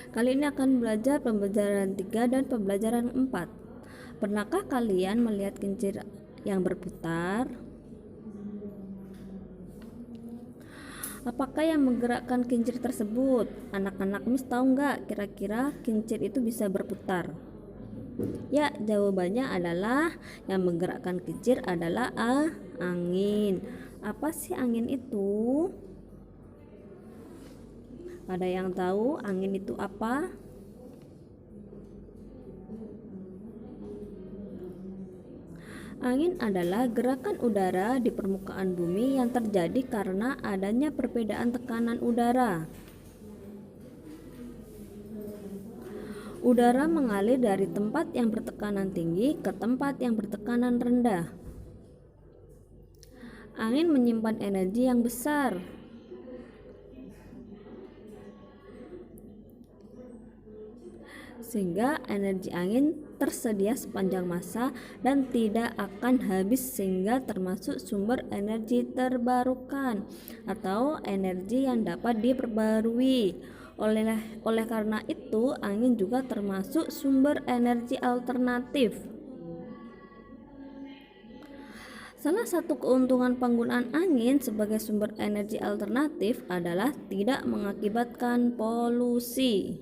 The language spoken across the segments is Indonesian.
Kali ini akan belajar pembelajaran 3 dan pembelajaran 4. Pernahkah kalian melihat kincir yang berputar? Apakah yang menggerakkan kincir tersebut? Anak-anak Miss tahu nggak kira-kira kincir itu bisa berputar? Ya, jawabannya adalah yang menggerakkan kincir adalah angin. Apa sih angin itu? Ada yang tahu angin itu apa? Angin adalah gerakan udara di permukaan bumi yang terjadi karena adanya perbedaan tekanan udara. Udara mengalir dari tempat yang bertekanan tinggi ke tempat yang bertekanan rendah. Angin menyimpan energi yang besar. Sehingga energi angin tersedia sepanjang masa dan tidak akan habis, sehingga termasuk sumber energi terbarukan atau energi yang dapat diperbarui. Oleh karena itu, angin juga termasuk sumber energi alternatif. Salah satu keuntungan penggunaan angin sebagai sumber energi alternatif adalah tidak mengakibatkan polusi.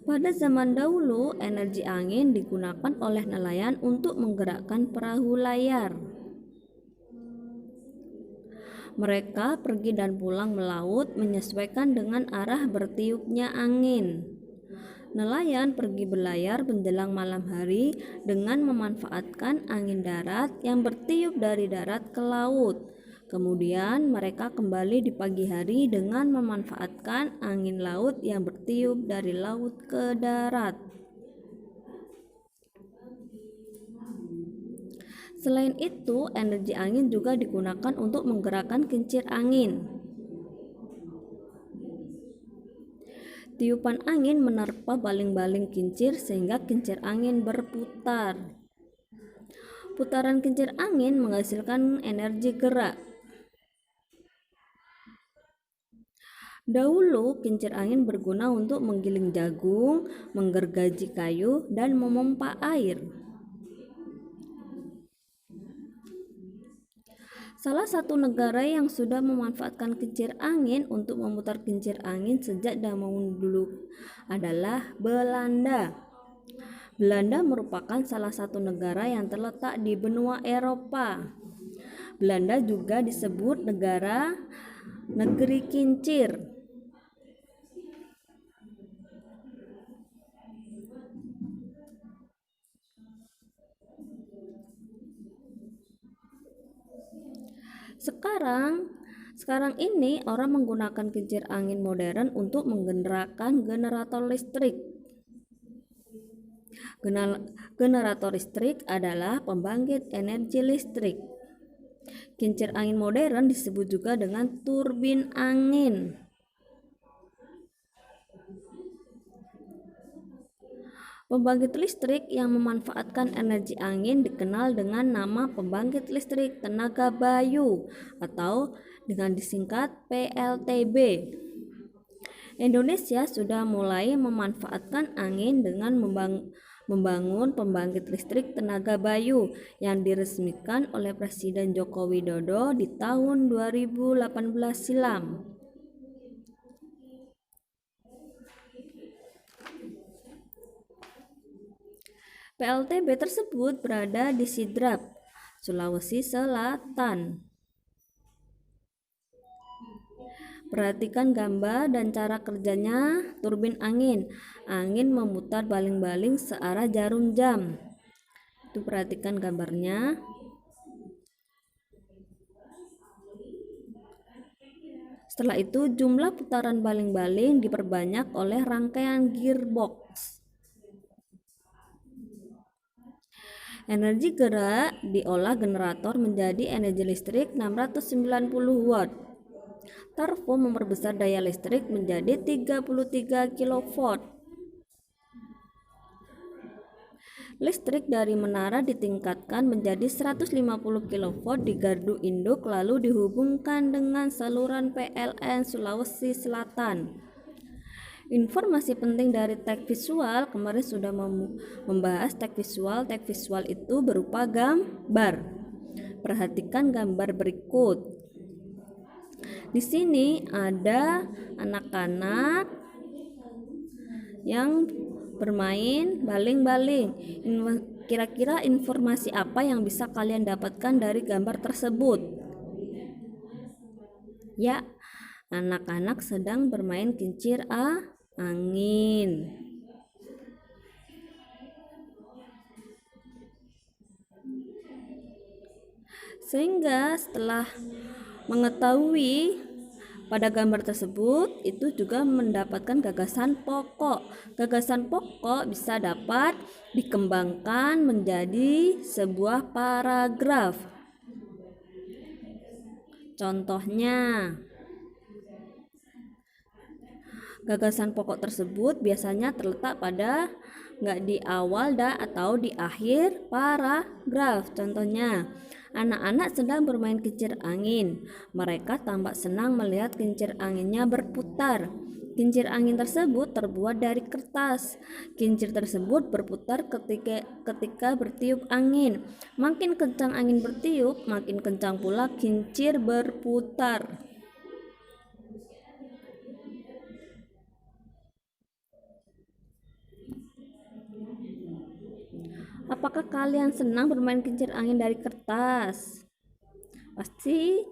Pada zaman dahulu, energi angin digunakan oleh nelayan untuk menggerakkan perahu layar. Mereka pergi dan pulang melaut menyesuaikan dengan arah bertiupnya angin. Nelayan pergi berlayar menjelang malam hari dengan memanfaatkan angin darat yang bertiup dari darat ke laut. Kemudian mereka kembali di pagi hari dengan memanfaatkan angin laut yang bertiup dari laut ke darat. Selain itu, energi angin juga digunakan untuk menggerakkan kincir angin. Tiupan angin menerpa baling-baling kincir sehingga kincir angin berputar. Putaran kincir angin menghasilkan energi gerak. Dahulu, kincir angin berguna untuk menggiling jagung, menggergaji kayu, dan memompa air. Salah satu negara yang sudah memanfaatkan kincir angin untuk memutar kincir angin sejak zaman dulu adalah Belanda. Belanda merupakan salah satu negara yang terletak di benua Eropa. Belanda juga disebut negeri kincir. Sekarang ini orang menggunakan kincir angin modern untuk menggerakkan generator listrik. Generator listrik adalah pembangkit energi listrik. Kincir angin modern disebut juga dengan turbin angin. Pembangkit listrik yang memanfaatkan energi angin dikenal dengan nama pembangkit listrik tenaga bayu atau dengan disingkat PLTB. Indonesia sudah mulai memanfaatkan angin dengan membangun pembangkit listrik tenaga bayu yang diresmikan oleh Presiden Joko Widodo di tahun 2018 silam. PLTB tersebut berada di Sidrap, Sulawesi Selatan. Perhatikan gambar dan cara kerjanya turbin angin. Angin memutar baling-baling searah jarum jam. Itu perhatikan gambarnya. Setelah itu jumlah putaran baling-baling diperbanyak oleh rangkaian gearbox. Energi gerak diolah generator menjadi energi listrik 690 watt. Turbo memperbesar daya listrik menjadi 33 kW. Listrik dari menara ditingkatkan menjadi 150 kV di gardu induk lalu dihubungkan dengan saluran PLN Sulawesi Selatan. Informasi penting dari tag visual, kemarin sudah membahas tag visual. Tag visual itu berupa gambar. Perhatikan gambar berikut. Di sini ada anak-anak yang bermain baling-baling. Kira-kira informasi apa yang bisa kalian dapatkan dari gambar tersebut? Ya, anak-anak sedang bermain kincir angin. Sehingga setelah mengetahui pada gambar tersebut, itu juga mendapatkan gagasan pokok. Gagasan pokok bisa dapat dikembangkan menjadi sebuah paragraf. Contohnya, gagasan pokok tersebut biasanya terletak pada di awal atau di akhir paragraf. Contohnya, anak-anak sedang bermain kincir angin. Mereka tampak senang melihat kincir anginnya berputar. Kincir angin tersebut terbuat dari kertas. Kincir tersebut berputar ketika bertiup angin. Makin kencang angin bertiup, makin kencang pula kincir berputar. Apakah kalian senang bermain kincir angin dari kertas? Pasti.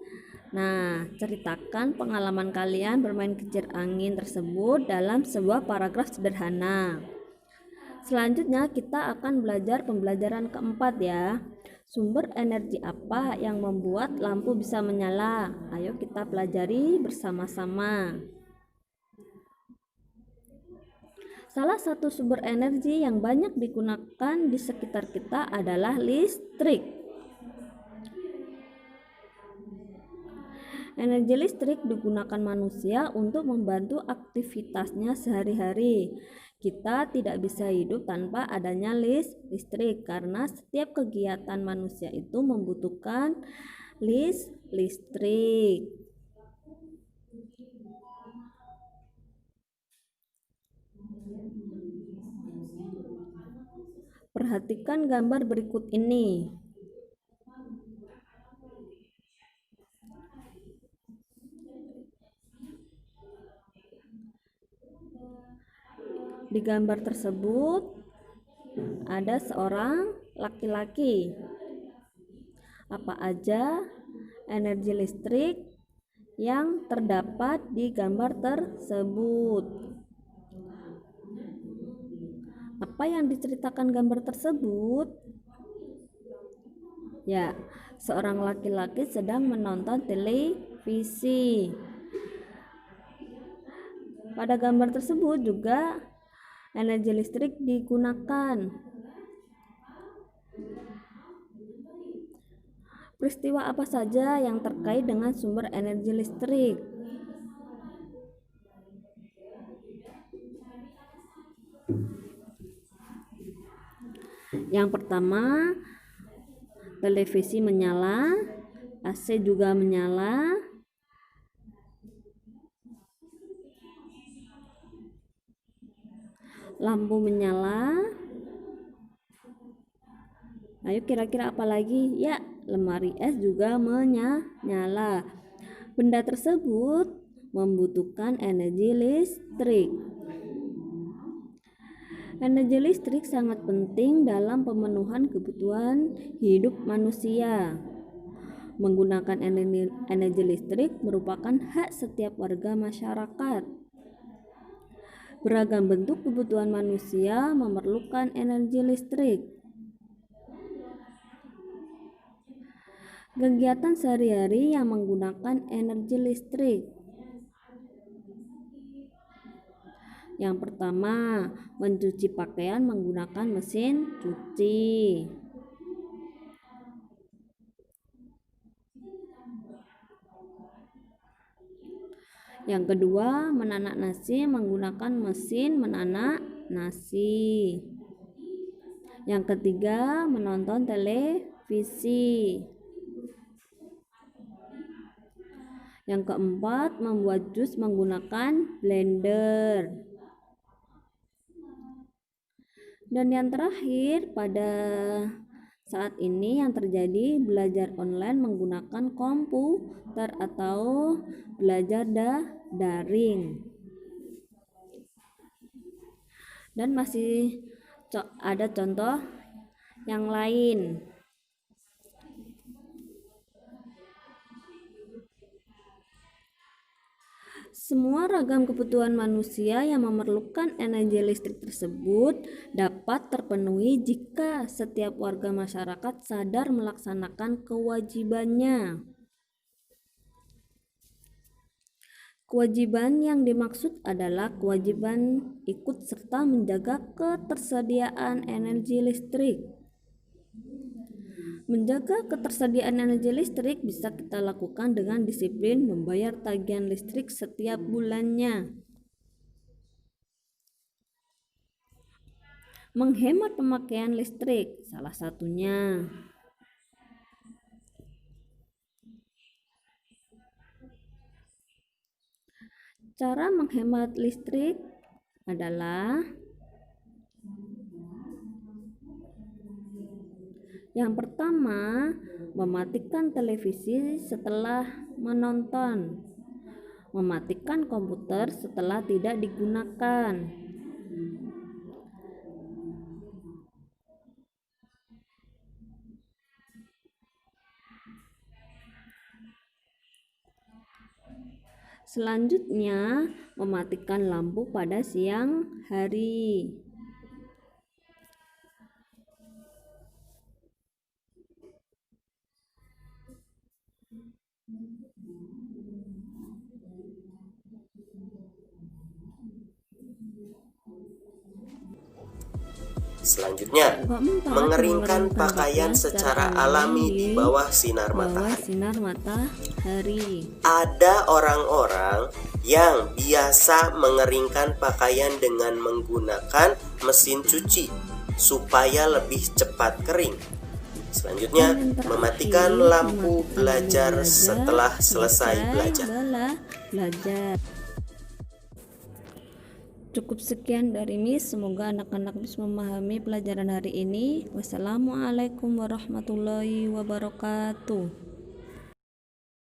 Nah, ceritakan pengalaman kalian bermain kincir angin tersebut dalam sebuah paragraf sederhana. Selanjutnya kita akan belajar pembelajaran keempat ya. Sumber energi apa yang membuat lampu bisa menyala? Ayo kita pelajari bersama-sama. Salah satu sumber energi yang banyak digunakan di sekitar kita adalah listrik. Energi listrik digunakan manusia untuk membantu aktivitasnya sehari-hari. Kita tidak bisa hidup tanpa adanya listrik karena setiap kegiatan manusia itu membutuhkan listrik. Perhatikan gambar berikut ini. Di gambar tersebut ada seorang laki-laki. Apa aja energi listrik yang terdapat di gambar tersebut? Apa yang diceritakan gambar tersebut? Ya, seorang laki-laki sedang menonton televisi. Pada gambar tersebut juga energi listrik digunakan. Peristiwa apa saja yang terkait dengan sumber energi listrik? Yang pertama, televisi menyala, AC juga menyala, lampu menyala. Ayo kira-kira apa lagi? Ya, lemari es juga menyala. Benda tersebut membutuhkan energi listrik. Energi listrik sangat penting dalam pemenuhan kebutuhan hidup manusia. Menggunakan energi listrik merupakan hak setiap warga masyarakat. Beragam bentuk kebutuhan manusia memerlukan energi listrik. Kegiatan sehari-hari yang menggunakan energi listrik. Yang pertama, mencuci pakaian menggunakan mesin cuci. Yang kedua, menanak nasi menggunakan mesin menanak nasi. Yang ketiga, menonton televisi. Yang keempat, membuat jus menggunakan blender. Dan yang terakhir, pada saat ini yang terjadi belajar online menggunakan komputer atau belajar daring. Dan masih ada contoh yang lain. Semua ragam kebutuhan manusia yang memerlukan energi listrik tersebut dapat terpenuhi jika setiap warga masyarakat sadar melaksanakan kewajibannya. Kewajiban yang dimaksud adalah kewajiban ikut serta menjaga ketersediaan energi listrik. Menjaga ketersediaan energi listrik bisa kita lakukan dengan disiplin membayar tagihan listrik setiap bulannya. Menghemat pemakaian listrik salah satunya. Cara menghemat listrik adalah yang pertama, mematikan televisi setelah menonton. Mematikan komputer setelah tidak digunakan. Selanjutnya, mematikan lampu pada siang hari. Selanjutnya, mengeringkan pakaian secara alami di bawah sinar matahari. Ada orang-orang yang biasa mengeringkan pakaian dengan menggunakan mesin cuci supaya lebih cepat kering. Selanjutnya, mematikan lampu belajar setelah selesai belajar. Cukup sekian dari Miss, semoga anak-anak bisa memahami pelajaran hari ini. Wassalamualaikum warahmatullahi wabarakatuh.